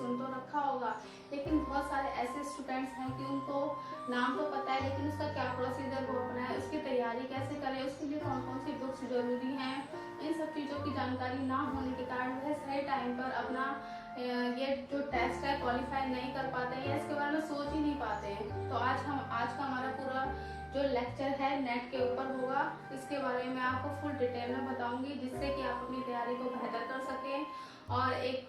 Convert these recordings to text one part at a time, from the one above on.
सुन तो रखा होगा, लेकिन बहुत सारे ऐसे स्टूडेंट्स हैं कि उनको नाम तो पता है लेकिन उसका क्या प्रोसीजर वो अपना है, उसकी तैयारी कैसे करें, उसके लिए कौन कौन सी बुक्स जरूरी हैं, इन सब चीज़ों की जानकारी ना होने के कारण वह सही टाइम पर अपना ये जो टेस्ट है क्वालिफाई नहीं कर पाते हैं या इसके बारे में सोच ही नहीं पाते हैं। तो आज का हमारा पूरा जो लेक्चर है नेट के ऊपर होगा, इसके बारे में आपको फुल डिटेल में बताऊंगी, जिससे कि आप अपनी तैयारी को बेहतर कर सकें और एक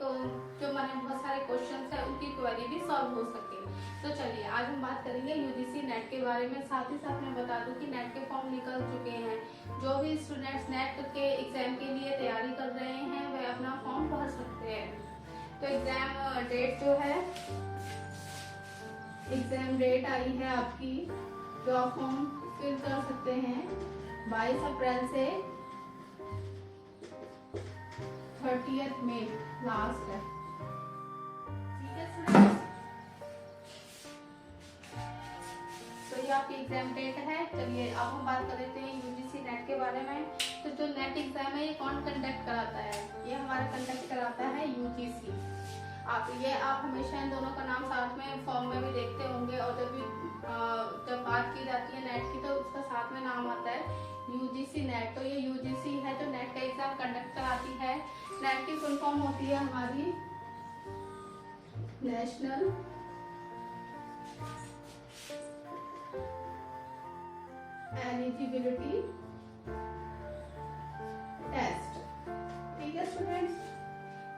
जो मैंने बहुत सारे क्वेश्चंस है उनकी क्वेरी भी सॉल्व हो सके। तो चलिए आज हम बात करेंगे यूजीसी नेट के बारे में। साथ ही साथ मैं बता दूं कि नेट के फॉर्म निकल चुके हैं। जो भी स्टूडेंट्स नेट के एग्जाम के लिए तैयारी कर रहे हैं वह अपना फॉर्म भर सकते हैं। तो एग्जाम डेट जो है, एग्जाम डेट आई है आपकी, जो आप फॉर्म फिल कर सकते हैं 22 अप्रैल से 30 मई लास्ट है। ठीक है स्टूडेंट्स, तो ये आपकी एग्जाम डेट है। चलिए अब हम बात कर लेते हैं यूजीसी नेट के बारे में। तो जो नेट एग्जाम है ये कौन कंडक्ट कराता है? ये हमारा कंडक्ट कराता है यूजीसी। आप हमेशा इन दोनों का नाम साथ में फॉर्म में भी देखते होंगे, और जब बात की जाती है नेट की तो उसका साथ में नाम आता है यूजीसी नेट। तो ये यूजीसी है जो नेट का एग्जाम कंडक्ट कराती है। नेट की फुल फॉर्म होती है हमारी नेशनल एलिजिबिलिटी टेस्ट। ठीक है स्टूडेंट्स,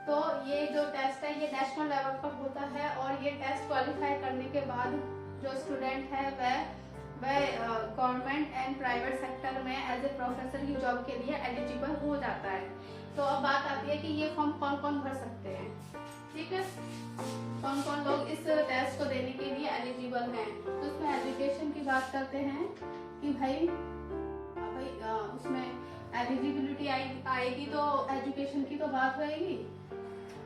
तो ये जो टेस्ट है ये नेशनल लेवल पर होता है, और ये टेस्ट क्वालिफाई करने के बाद जो स्टूडेंट है वह गवर्नमेंट एंड प्राइवेट सेक्टर में एज ए प्रोफेसर की जॉब के लिए एलिजिबल हो जाता है। तो अब बात आती है कि ये फॉर्म कौन कौन भर सकते हैं। ठीक है, कौन कौन लोग इस टेस्ट को देने के लिए एलिजिबल हैं। तो उसमें एजुकेशन की बात करते हैं कि भाई उसमें एलिजिबिलिटी आएगी तो एजुकेशन की तो बात होगी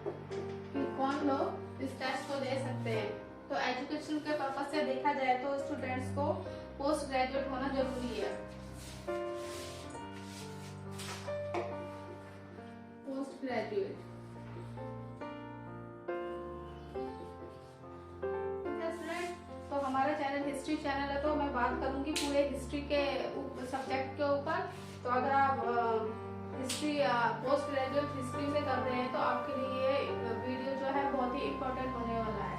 कि कौन लोग इस टेस्ट को दे सकते हैं। तो एजुकेशन के पर्पज से देखा जाए तो स्टूडेंट्स को पोस्ट ग्रेजुएट होना जरूरी है। पोस्ट ग्रेजुएट तो हमारा चैनल हिस्ट्री चैनल है, तो मैं बात करूंगी पूरे हिस्ट्री के सब्जेक्ट के ऊपर। तो अगर आप हिस्ट्री पोस्ट ग्रेजुएट हिस्ट्री से कर रहे हैं तो आपके लिए वीडियो जो है बहुत ही इम्पोर्टेंट होने वाला है।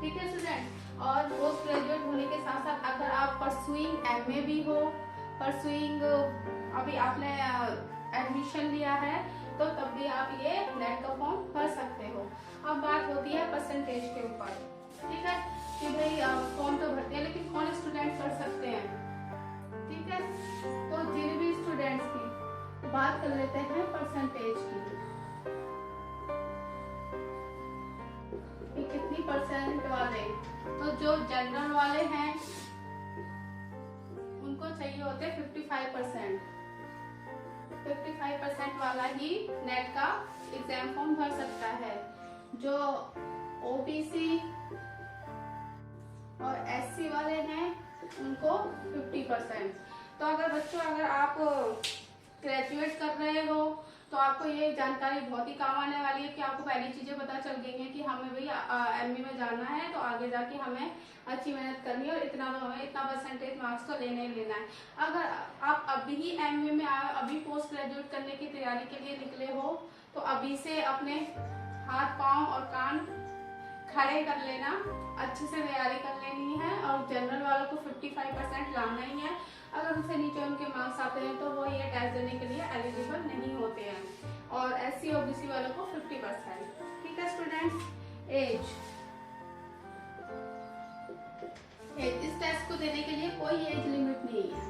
ठीक है स्टूडेंट, और पोस्ट ग्रेजुएट होने के साथ साथ अगर आप परसुइंग एमए भी हो, परसुइंग अभी आपने एडमिशन लिया है तो तब भी आप ये नेट का फॉर्म भर सकते हो। अब बात होती है परसेंटेज के ऊपर। ठीक है कि भाई फॉर्म तो भरते हैं लेकिन कौन स्टूडेंट कर सकते हैं। ठीक है, तो जिन भी स्टूडेंट्स की बात कर लेते हैं परसेंटेज की कि कितनी परसेंट वाले। तो जो जनरल वाले हैं उनको चाहिए होते हैं 55%। 55% वाला ही नेट का एग्जाम फॉर्म भर सकता है। जो ओबीसी और एससी वाले हैं उनको 50%। तो अगर आप ग्रेजुएट कर रहे हो तो आपको ये जानकारी बहुत ही काम आने वाली है कि आपको पहली चीजें पता चल गई हैं कि हमें भाई एमए में जाना है तो आगे जाके हमें अच्छी मेहनत करनी है और इतना परसेंटेज मार्क्स तो लेना ही लेना है। अगर आप अभी ही एमए में अभी पोस्ट ग्रेजुएट करने की तैयारी के लिए निकले हो तो अभी से अपने हाथ पांव और कान खड़े कर लेना, अच्छे से तैयारी कर लेनी है। और जनरल वालों को 55% लाना ही है। अगर उससे नीचे उनके मार्क्स आते हैं तो वो ये टेस्ट देने के लिए एलिजिबल नहीं होते हैं। और एससी ओबीसी वालों को 50%। ठीक है स्टूडेंट्स, एज इस टेस्ट को देने के लिए कोई एज लिमिट नहीं है।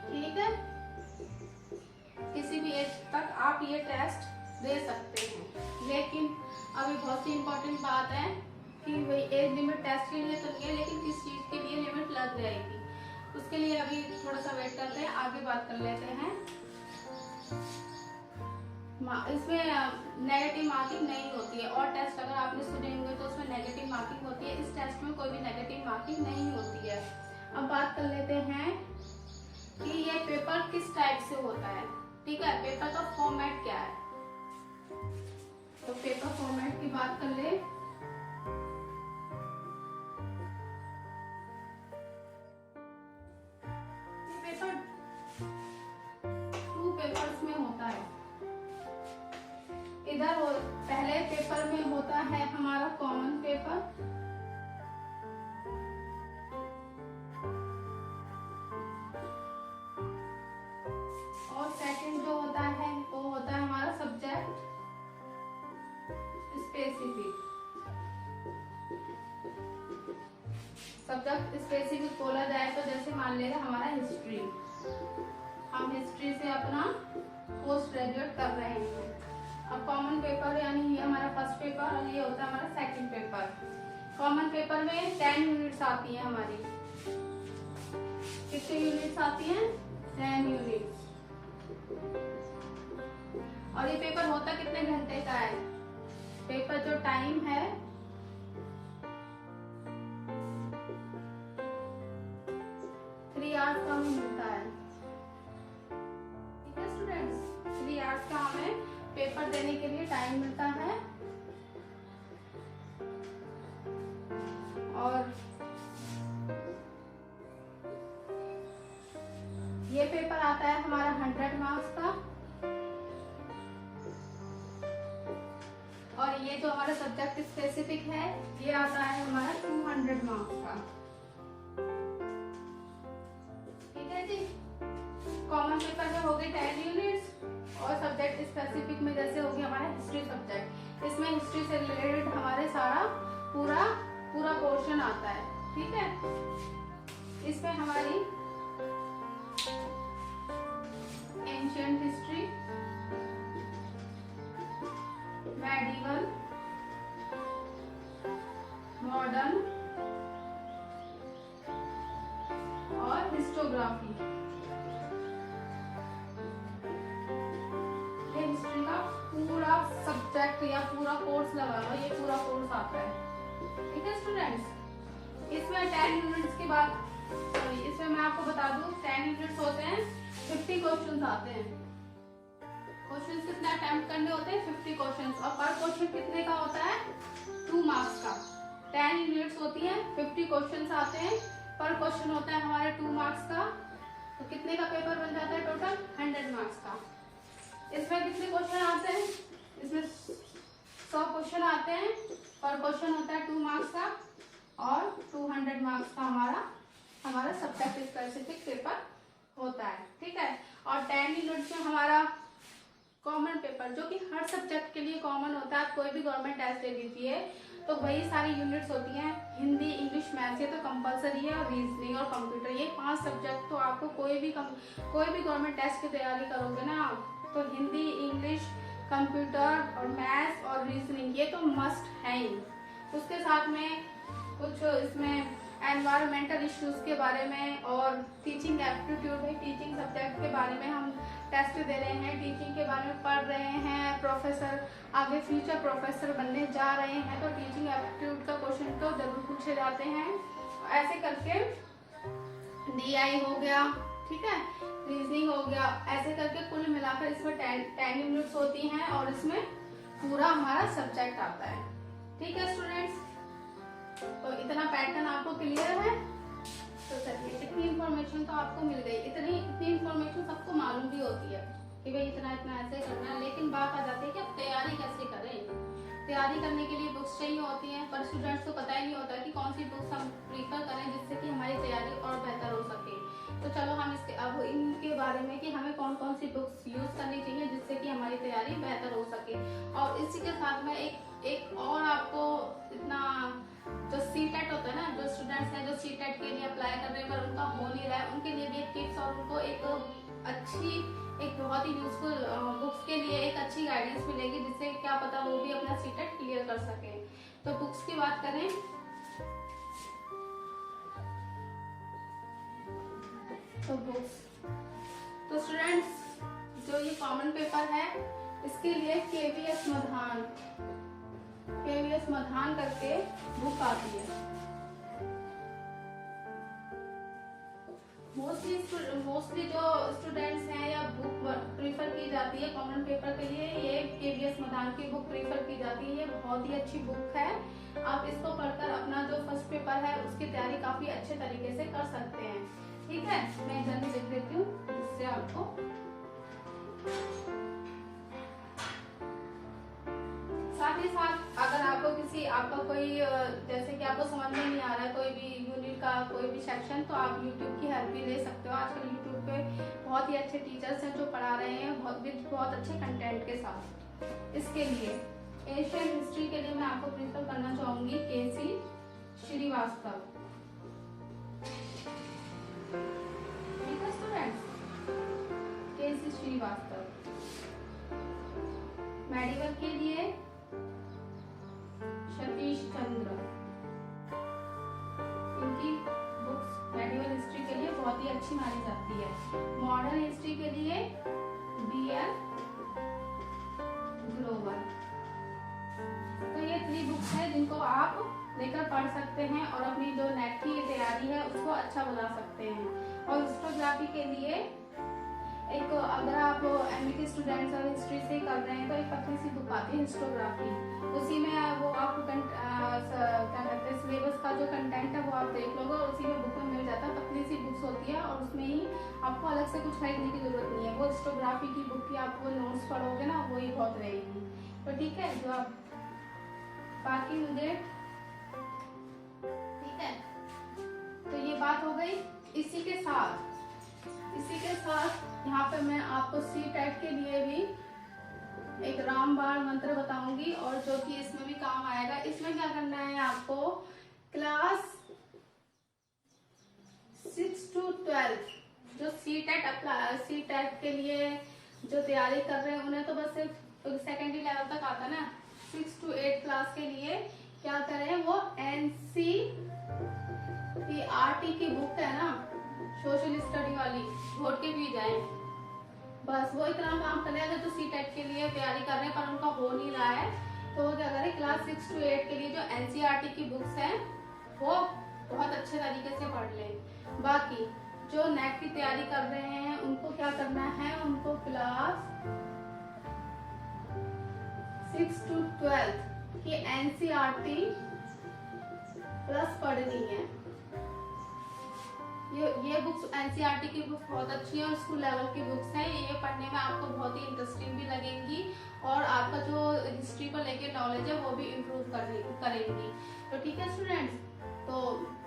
ठीक है, किसी भी एज तक आप ये टेस्ट दे सकते हैं। लेकिन अभी बहुत सी इम्पोर्टेंट बात है कि भाई एज लिमिट टेस्ट के लिए तो नहीं है, लेकिन किस चीज के लिए लिमिट लग जाएगी उसके लिए अभी थोड़ा सा वेट करते हैं, आगे बात कर लेते हैं। इसमें नेगेटिव मार्किंग नहीं होती है। और टेस्ट अगर आपने सुने होंगे तो उसमें नेगेटिव मार्किंग होती है। इस टेस्ट में कोई भी नेगेटिव मार्किंग नहीं होती है। अब बात कर लेते हैं कि ये पेपर किस टाइप से होता है। ठीक है, पेपर का फॉर्मेट क्या है। तो पेपर फॉर्मेट की बात कर ले। पेपर 2 पेपर्स में होता है। इधर पहले पेपर में होता है हमारा कॉमन पेपर, और सेकंड जो होता है वो होता है हमारा सब्जेक्ट स्पेसिफिक। सब्जेक्ट स्पेसिफिक बोला जाए तो जैसे मान लेगा हमारा हिस्ट्री, हम हिस्ट्री से अपना पोस्ट ग्रेजुएट कर रहे हैं। अब कॉमन पेपर यानी ये हमारा फर्स्ट पेपर और ये होता है हमारा सेकंड पेपर। कॉमन पेपर में 10 यूनिट्स आती है हमारी। कितनी यूनिट्स आती हैं? 10 यूनिट्स। और ये पेपर होता कितने घंटे का है? पेपर जो टाइम है 3 आवर्स का हमें मिलता है। ठीक है स्टूडेंट्स, 3 आवर्स का हमें पेपर देने के लिए टाइम मिलता है। और ये पेपर आता है हमारा 100 मार्क्स का, और ये जो हमारा सब्जेक्ट स्पेसिफिक है ये आता है हमारा 200 मार्क्स का। ठीक है जी। कॉमन पेपर में हो गए 10 यूनिट्स, और सब्जेक्ट स्पेसिफिक में जैसे हो गया हमारा हिस्ट्री सब्जेक्ट, इसमें हिस्ट्री से रिलेटेड हमारे सारा पूरा पोर्शन आता है। ठीक है, इसमें हमारी एंशिएंट हिस्ट्री, मेडिवल, मॉडर्न और हिस्टोग्राफी, ये हिस्ट्री का पूरा सब्जेक्ट या पूरा कोर्स लगा लो, ये पूरा कोर्स आता है। ठीक है स्टूडेंट्स, इसमें 10 यूनिट्स के बाद, इसमें मैं आपको बता दूं 10 यूनिट्स होते हैं, 50 क्वेश्चंस आते हैं। क्वेश्चंस कितने अटेम्प्ट करने होते हैं? 50 क्वेश्चंस। और पर क्वेश्चन कितने का होता है? 2 मार्क्स का। 10 यूनिट्स होती हैं, 50 क्वेश्चंस आते हैं, पर क्वेश्चन होता है हमारे 2 मार्क्स का। तो कितने का पेपर बन जाता है टोटल? 100 मार्क्स का। इसमें कितने क्वेश्चन आते हैं? इसमें 100 क्वेश्चन आते हैं, पर क्वेश्चन होता है 2 मार्क्स का, और 200 मार्क्स का हमारा सब्जेक्ट स्पेसिफिक पेपर होता है। ठीक है, और 10 यूनिट्स में हमारा कॉमन पेपर, जो कि हर सब्जेक्ट के लिए कॉमन होता है। आप कोई भी गवर्नमेंट टेस्ट दे दीजिए तो वही सारी यूनिट्स होती हैं। हिंदी, इंग्लिश, मैथ्स ये तो कंपलसरी है, और रीजनिंग और कंप्यूटर, ये 5 सब्जेक्ट तो आपको कोई भी गवर्नमेंट टेस्ट की तैयारी करोगे ना तो हिंदी, इंग्लिश, कंप्यूटर और मैथ्स और रीजनिंग ये तो मस्ट है ही। उसके साथ में कुछ इसमें एनवायरमेंटल इश्यूज के बारे में और टीचिंग एप्टीट्यूड है, टीचिंग सब्जेक्ट के बारे में हम टेस्ट दे रहे हैं, टीचिंग के बारे में पढ़ रहे हैं, प्रोफेसर आगे फ्यूचर प्रोफेसर बनने जा रहे हैं तो टीचिंग एप्टीट्यूड का क्वेश्चन तो जरूर पूछे जाते हैं। ऐसे करके DI हो गया, ठीक है, रीजनिंग हो गया, ऐसे करके कुल मिलाकर इसमें 10 यूनिट्स होती हैं, और इसमें पूरा हमारा सब्जेक्ट आता है। ठीक है स्टूडेंट्स, तो इतना पैटर्न आपको क्लियर है? तो चलिए, इतनी इन्फॉर्मेशन तो आपको मिल गई। इतनी इन्फॉर्मेशन सबको मालूम भी होती है कि भाई इतना ऐसे करना है, लेकिन बात आ जाती है कि अब तैयारी कैसे करें। तैयारी करने के लिए बुक्स चाहिए होती हैं, पर स्टूडेंट्स को पता ही नहीं होता कि कौन सी बुक्स हम प्रीफर करें जिससे कि हमारी तैयारी और बेहतर हो सके। तो चलो हम अब इनके बारे में कि हमें कौन कौन सी बुक्स यूज करनी चाहिए जिससे कि हमारी तैयारी बेहतर हो सके। और इसी के साथ में एक और आपको इतना, जो CTET होता है ना, जो स्टूडेंट्स हैं जो CTET के लिए अप्लाई कर रहे हैं पर उनका हो नहीं रहा है, उनके लिए भी एक टिप्स और उनको एक बहुत ही यूजफुल बुक्स के लिए एक अच्छी गाइडेंस मिलेगी, जिससे क्या पता वो भी अपना CTET क्लियर कर सके। तो बुक्स की बात करें तो बुक्स, तो स्टूडेंट्स जो ये कॉमन पेपर है इसके लिए KVS मधान करके बुक आती है। मोस्टली जो स्टूडेंट्स हैं या बुक प्रीफर की जाती है कॉमन पेपर के लिए, ये KVS मदान की बुक प्रीफर की जाती है। ये बहुत ही अच्छी बुक है। आप इसको पढ़कर अपना जो फर्स्ट पेपर है उसकी तैयारी काफी अच्छे तरीके से कर सकते हैं। ठीक है, मैं जल्दी लिख देती हूँ जिससे आपको साथ ही साथ अगर आपको आपका कोई जैसे कि आपको समझ में नहीं आ रहा है कोई भी यूनिट का कोई भी सेक्शन, तो आप YouTube की हेल्प भी ले सकते हो। आजकल YouTube पे बहुत ही अच्छे टीचर्स हैं जो पढ़ा रहे हैं बहुत अच्छे कंटेंट के साथ। इसके लिए एशियन हिस्ट्री के लिए मैं आपको प्रिफर करना चाहूंगी KC श्रीवास्तव। ठीक है स्टूडेंट्स, KC श्रीवास्तव। मेडिकल के लिए सतीश चंद्र, इनकी बुक्स मेडिकल हिस्ट्री के लिए बहुत ही अच्छी मानी जाती है। मॉडर्न हिस्ट्री के लिए BL ग्लोवर। तो ये 3 बुक्स है जिनको आप लेकर पढ़ सकते हैं और अपनी जो नेट की तैयारी है उसको अच्छा बना सकते हैं। और हिस्टोग्राफी के लिए एक अगर आप MA के स्टूडेंट्स और हिस्ट्री से कर रहे हैं तो एक पतली सी बुक आती है हिस्टोग्राफी, उसी में वो आपको क्या कहते हैं सिलेबस का जो कंटेंट है वो आप देख लोगे और उसी में बुक में मिल जाता है। पतली सी बुक्स होती है और उसमें ही आपको अलग से कुछ खरीदने की जरूरत नहीं है। वो हिस्टोग्राफी की बुक की आप वो नोट्स पढ़ोगे ना वो ही बहुत रहेगी। तो ठीक है, जो आप बाकी मुझे ठीक है, तो ये बात हो गई। इसी के साथ यहाँ पे मैं आपको CTET के लिए भी एक रामबाण मंत्र बताऊंगी और जो कि इसमें भी काम आएगा। इसमें क्या करना है आपको, क्लास 6 to 12 जो CTET के लिए जो तैयारी कर रहे हैं उन्हें तो बस सिर्फ सेकेंडरी लेवल तक आता ना। 6 to 8 क्लास के लिए क्या करें, वो NCERT की बुक है ना सोशल स्टडी वाली, घोट के भी जाए। बस वो इतना काम कर रहे हैं। अगर तो CTET के लिए तैयारी कर रहे हैं पर उनका हो नहीं रहा है तो वो क्या करें, क्लास 6 to 8 के लिए जो NCERT की बुक्स हैं वो बहुत अच्छे तरीके से पढ़ लें। बाकी जो नेट की तैयारी कर रहे हैं उनको क्या करना है, उनको क्लास 6 to 12 की NCERT प्लस पढ़नी है। ये बुक्स NCERT की बुक्स बहुत अच्छी है और स्कूल लेवल की बुक्स हैं। ये पढ़ने में आपको बहुत ही इंटरेस्टिंग भी लगेंगी और आपका जो हिस्ट्री को लेके नॉलेज है वो भी इम्प्रूव करेंगी। तो ठीक है स्टूडेंट्स, तो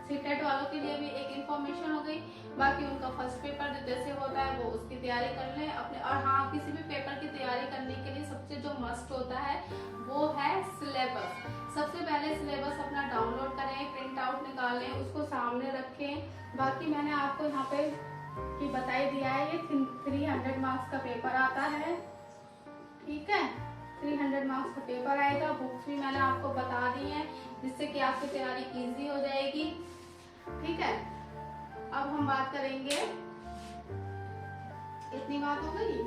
CTET वालों के लिए भी एक इंफॉर्मेशन हो गई। बाकी उनका फर्स्ट पेपर जैसे होता है वो उसकी तैयारी कर लें अपने। और हाँ, किसी भी पेपर की तैयारी करने के लिए सबसे जो मस्ट होता है वो है सिलेबस। सबसे पहले सिलेबस अपना डाउनलोड करें, प्रिंट आउट निकालें, उसको सामने रखें। बाकी मैंने आपको यहाँ पे कि बताई दिया है, ये 300 मार्क्स का पेपर आता है। ठीक है, 300 मार्क्स का पेपर आएगा। बुक्स भी मैंने आपको बता दी है जिससे कि आपकी तैयारी इजी हो जाएगी। ठीक है, अब हम बात करेंगे, इतनी बात हो गई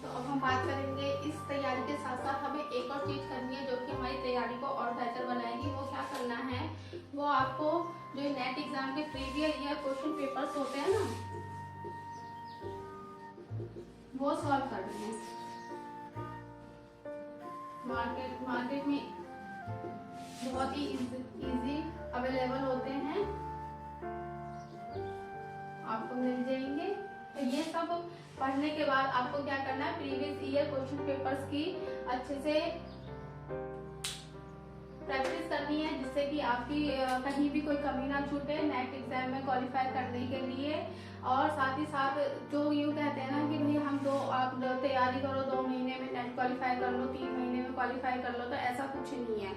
तो अब हम बात करेंगे इस तैयारी के साथ साथ हमें एक और चीज करनी है जो कि हमारी तैयारी को और बेहतर बनाएगी। वो क्या करना है, वो आपको जो नेट एग्जाम के प्रीवियस ईयर क्वेश्चन पेपर्स होते हैं ना वो सॉल्व करने हैं। मार्केट में बहुत ही इजी अवेलेबल होते हैं, आपको मिल जाएंगे। तो ये सब पढ़ने के बाद आपको क्या करना है, प्रीवियस ईयर क्वेश्चन पेपर्स की अच्छे से प्रैक्टिस करनी है जिससे कि आपकी कहीं भी कोई कमी ना छूटे नेट एग्जाम में क्वालिफाई करने के लिए। और साथ ही साथ जो यूँ कहते हैं ना कि भाई आप तैयारी करो 2 महीने में नेट क्वालिफाई कर लो, 3 महीने में क्वालिफाई कर लो, तो ऐसा कुछ नहीं है।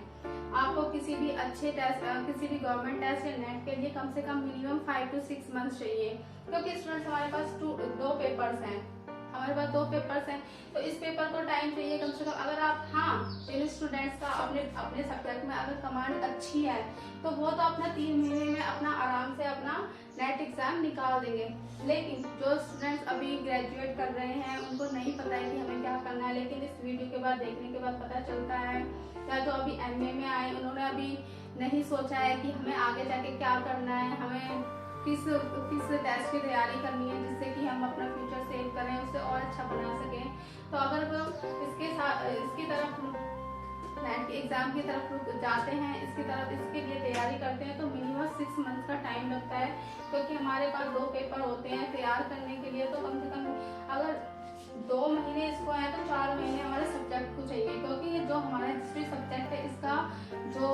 आपको किसी भी अच्छे टेस्ट, किसी भी गवर्नमेंट टेस्ट या नेट के लिए कम से कम मिनिमम 5 to 6 मंथ्स चाहिए। क्योंकि स्टूडेंट्स हमारे पास 2 पेपर्स हैं, हमारे पास 2 पेपर्स हैं, तो इस पेपर को टाइम चाहिए कम से कम। अगर आप जिन स्टूडेंट्स का अपने सब्जेक्ट में अगर कमांड अच्छी है तो वो तो अपना 3 महीने में अपना आराम से अपना नेट एग्जाम निकाल देंगे। लेकिन जो स्टूडेंट्स अभी ग्रेजुएट कर रहे हैं उनको नहीं पता है कि हमें क्या करना है, लेकिन इस वीडियो के बाद देखने के बाद पता चलता है, या जो अभी MA में आए उन्होंने अभी नहीं सोचा है कि हमें आगे जाके क्या करना है, हमें किस टेस्ट की तैयारी करनी है जिससे कि हम अपना फ्यूचर सेव करें, उसे और अच्छा बना सकें। तो अगर वो इसकी तरफ नेट के एग्जाम की तरफ जाते हैं, इसके लिए तैयारी करते हैं, तो मिनिमम 6 मंथ का टाइम लगता है, क्योंकि हमारे पास 2 पेपर होते हैं तैयार करने के लिए। तो कम से कम अगर 2 महीने इसको है तो 4 महीने हमारे सब्जेक्ट को चाहिए, क्योंकि जो हमारा हिस्ट्री सब्जेक्ट है इसका जो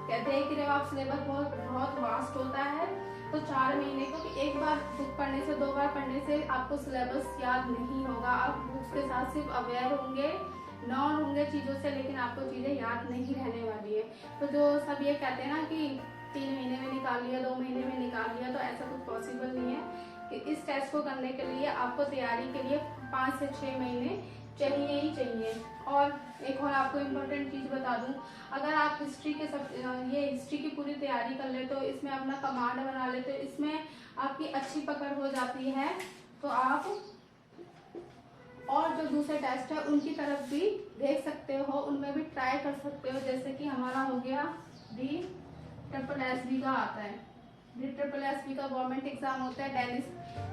कहते हैं कि आप सिलेबस बहुत वास्ट होता है। तो 4 महीने, क्योंकि एक बार बुक पढ़ने से 2 बार पढ़ने से आपको सिलेबस याद नहीं होगा। आप बुक्स के साथ सिर्फ अवेयर होंगे, नॉन होंगे चीज़ों से, लेकिन आपको चीज़ें याद नहीं रहने वाली है। तो जो सब ये कहते हैं ना कि 3 महीने में निकाल लिया, 2 महीने में निकाल लिया, तो ऐसा कुछ पॉसिबल नहीं है। कि इस टेस्ट को करने के लिए आपको तैयारी के लिए 5 से 6 महीने चाहिए ही चाहिए। और एक और आपको इम्पोर्टेंट चीज़ बता दूं, अगर आप हिस्ट्री की पूरी तैयारी कर ले, तो इसमें अपना कमांड बना ले, तो इसमें आपकी अच्छी पकड़ हो जाती है। तो आप और जो दूसरे टेस्ट है उनकी तरफ भी देख सकते हो, उनमें भी ट्राई कर सकते हो। जैसे कि हमारा हो गया DSSB का आता है, DSSB का गवर्नमेंट एग्जाम होता है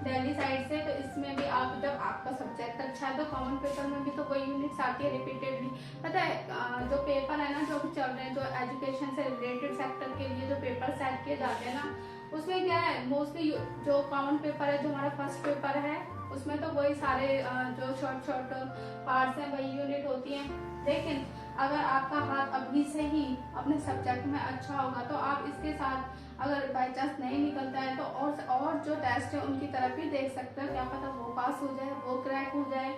दिल्ली साइड से। तो इसमें भी आप जब आपका सब्जेक्ट अच्छा है तो कॉमन पेपर में भी तो कोई यूनिट्स आती है रिपीटेडली। पता है जो पेपर है ना जो चल रहे हैं, जो एजुकेशन से रिलेटेड सेक्टर के लिए जो पेपर सेट किए जाते हैं ना, उसमें क्या है मोस्टली जो कॉमन पेपर है, जो हमारा फर्स्ट पेपर है, उसमें तो वही सारे जो शॉर्ट पार्ट्स हैं वही यूनिट होती हैं। लेकिन अगर आपका हाथ अभी से ही अपने सब्जेक्ट में अच्छा होगा तो आप इसके साथ अगर बाई चांस नहीं निकलता है तो और जो टेस्ट है उनकी तरफ भी देख सकते हो, क्या पता वो पास हो जाए, वो क्रैक हो जाए।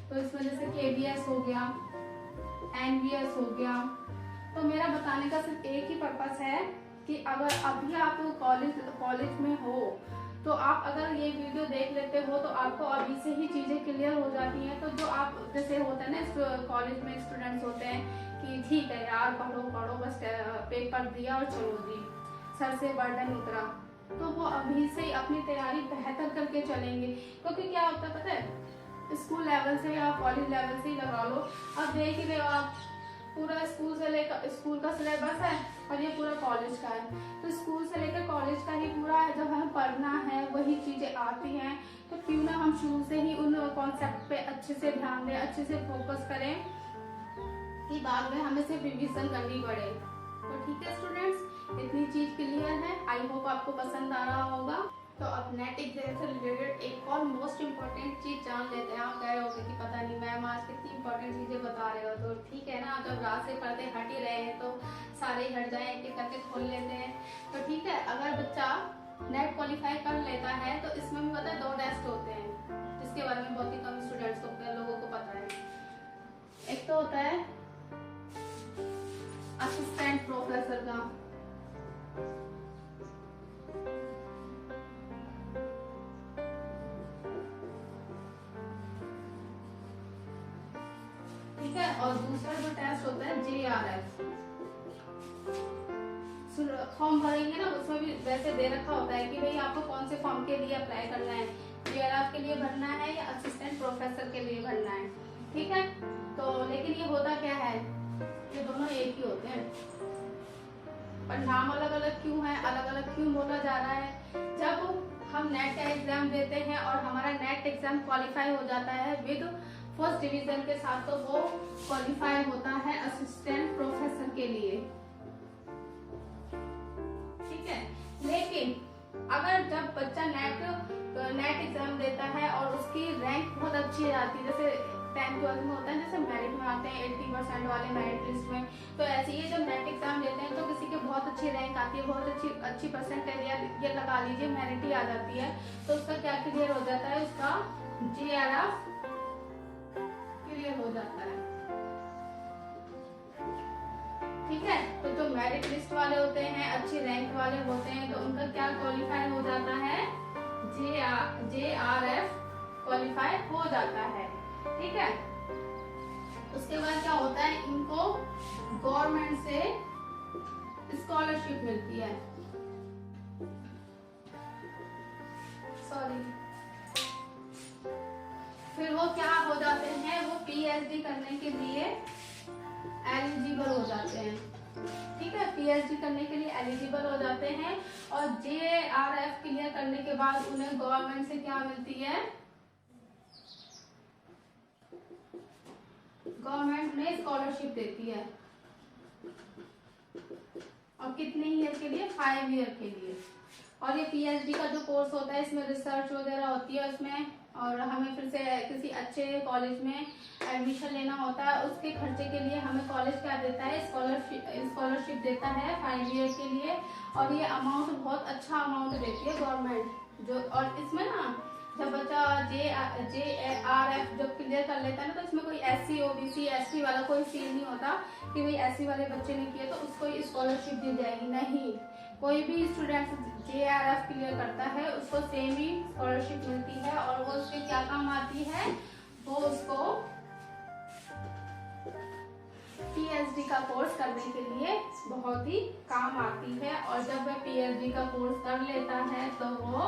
तो इस वजह से KBS हो गया, NBS हो गया। तो मेरा बताने का सिर्फ एक ही पर्पस है कि अगर अभी आप कॉलेज में हो तो आप अगर ये वीडियो देख लेते हो तो आपको अभी से ही चीज़ें क्लियर हो जाती हैं। तो जो आप जैसे होता है ना कॉलेज में स्टूडेंट्स होते हैं कि ठीक है यार पढ़ो बस पेपर दिया और चलो जी, सर से बर्डन उतरा, तो वो अभी से ही अपनी तैयारी बेहतर करके चलेंगे। क्योंकि क्या होता है पता है, स्कूल लेवल से या कॉलेज लेवल से ही लगा लो, अब देख ही रहे हो आप पूरा स्कूल का सिलेबस है और ये पूरा कॉलेज का है। तो स्कूल से लेकर कॉलेज का ही पूरा है, जब हमें पढ़ना है वही चीजें आती हैं, तो क्यों ना हम शुरू से ही उन कॉन्सेप्ट पे अच्छे से ध्यान दें, अच्छे से फोकस करें कि बाद में हमें सिर्फ रिवीजन करनी पड़े। तो ठीक है स्टूडेंट्स, इतनी चीज क्लियर है, आई होप आपको पसंद आ रहा होगा। तो अब नेट एग्जाम से रिलेटेड एक और मोस्ट इम्पोर्टेंट चीज जान लेते हैं। आप कह रहे होंगे कि पता नहीं मैम आज कितनी इम्पोर्टेंट चीजें बता रहे हो, तो ठीक है ना, जब रात से पढ़ते हट ही रहे हैं तो सारे हट जाए, एक एक करके खोल लेते हैं। तो ठीक है, अगर बच्चा नेट क्वालिफाई कर लेता है तो इसमें भी पता है 2 टेस्ट होते हैं, जिसके बारे में बहुत ही कम स्टूडेंट्स लोगों को पता है। एक तो होता है असिस्टेंट प्रोफेसर का, ठीक है, और दूसरा जो टेस्ट होता है JRF। फॉर्म भरेंगे ना, उसमें भी वैसे दे रखा होता है कि भाई आपको कौन से फॉर्म के लिए अप्लाई करना है, JRF के लिए भरना है या असिस्टेंट प्रोफेसर के लिए भरना है, ठीक है। तो लेकिन ये होता क्या है, ये दोनों एक ही होते हैं, पर नाम अलग अलग क्यों है, अलग अलग क्यों बोला जा रहा है। जब हम नेट का एग्जाम देते हैं और हमारा नेट एग्जाम क्वालिफाई हो जाता है विद फर्स्ट डिवीजन के साथ, तो वो क्वालिफाई होता है असिस्टेंट प्रोफेसर के लिए, ठीक है। लेकिन अगर जब बच्चा नेट एग्जाम देता है और उसकी रैंक बहुत अच्छी आती है, जैसे 10th-12th में होता है, जैसे मेरिट में आते हैं 80% वाले मेरिट लिस्ट में, तो ऐसे ही जब नेट एग्जाम देते हैं तो किसी के बहुत अच्छी रैंक आती है, बहुत अच्छी परसेंटेज ये लगा लीजिए मेरिट ही आ जाती है, तो उसका क्या क्लियर हो जाता है, उसका JRF क्लियर हो जाता है, ठीक है। तो जो मेरिट लिस्ट वाले होते हैं, अच्छी रैंक वाले होते हैं, तो उनका क्या क्वालिफाई हो जाता है, JRF क्वालिफाई हो जाता है, ठीक है। उसके बाद क्या होता है, इनको गवर्नमेंट से स्कॉलरशिप मिलती है, फिर वो क्या हो जाते हैं, वो PhD करने के लिए एलिजिबल हो जाते हैं, ठीक है। पीएचडी करने के लिए एलिजिबल हो जाते हैं और JRF क्लियर करने के बाद उन्हें गवर्नमेंट से क्या मिलती है, गवर्नमेंट उन्हें स्कॉलरशिप देती है। और कितने ईयर के लिए, 5 ईयर के लिए। और ये पीएचडी का जो कोर्स होता है इसमें रिसर्च वगैरह होती है उसमें, और हमें फिर से किसी अच्छे कॉलेज में एडमिशन लेना होता है। उसके खर्चे के लिए हमें कॉलेज क्या देता है, स्कॉलरशिप देता है 5 ईयर के लिए। और ये अमाउंट बहुत अच्छा अमाउंट देती है गवर्नमेंट जो। और इसमें ना जब बच्चा JRF जब क्लियर कर लेता है ना, तो इसमें कोई SC OBC ST वाला कोई सीन नहीं होता कि भाई SC वाले बच्चे ने किए तो उसको स्कॉलरशिप दी जाएगी, नहीं। कोई भी स्टूडेंट JRF क्लियर करता है उसको सेम ही स्कॉलरशिप मिलती है। और वो उसके क्या काम आती है, वो उसको पीएचडी का कोर्स करने के लिए बहुत ही काम आती है। और जब वह पीएचडी का कोर्स कर लेता है तो वो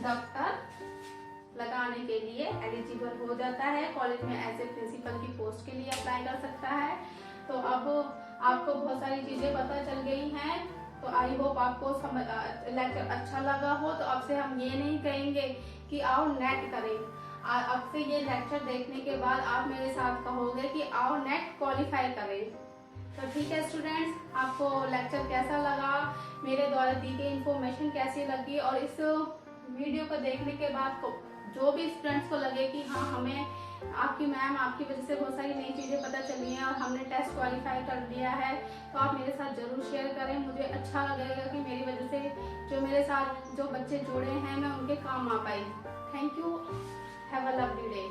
डॉक्टर लगाने के लिए एलिजिबल हो जाता है। कॉलेज में एज ए प्रिंसिपल की पोस्ट के लिए अप्लाई कर सकता है। तो अब आपको बहुत सारी चीजें पता चल गई हैं। तो आई होप आपको लेक्चर अच्छा लगा हो। तो आपसे हम ये नहीं कहेंगे कि आओ नेट करें, अब से ये लेक्चर देखने के बाद आप मेरे साथ कहोगे कि आओ नेट क्वालिफाई करें। तो ठीक है स्टूडेंट्स, आपको लेक्चर कैसा लगा, मेरे द्वारा दी गई इंफॉर्मेशन कैसी लगी, और इस वीडियो को देखने के बाद जो भी स्टूडेंट्स को लगे कि हाँ हमें आपकी मैम आपकी वजह से बहुत सारी नई चीज़ें पता चली हैं और हमने टेस्ट क्वालिफाई कर लिया है, तो आप मेरे साथ ज़रूर शेयर करें। मुझे अच्छा लगेगा कि मेरी वजह से जो मेरे साथ जो बच्चे जुड़े हैं मैं उनके काम आ पाई। Thank you, have a lovely day.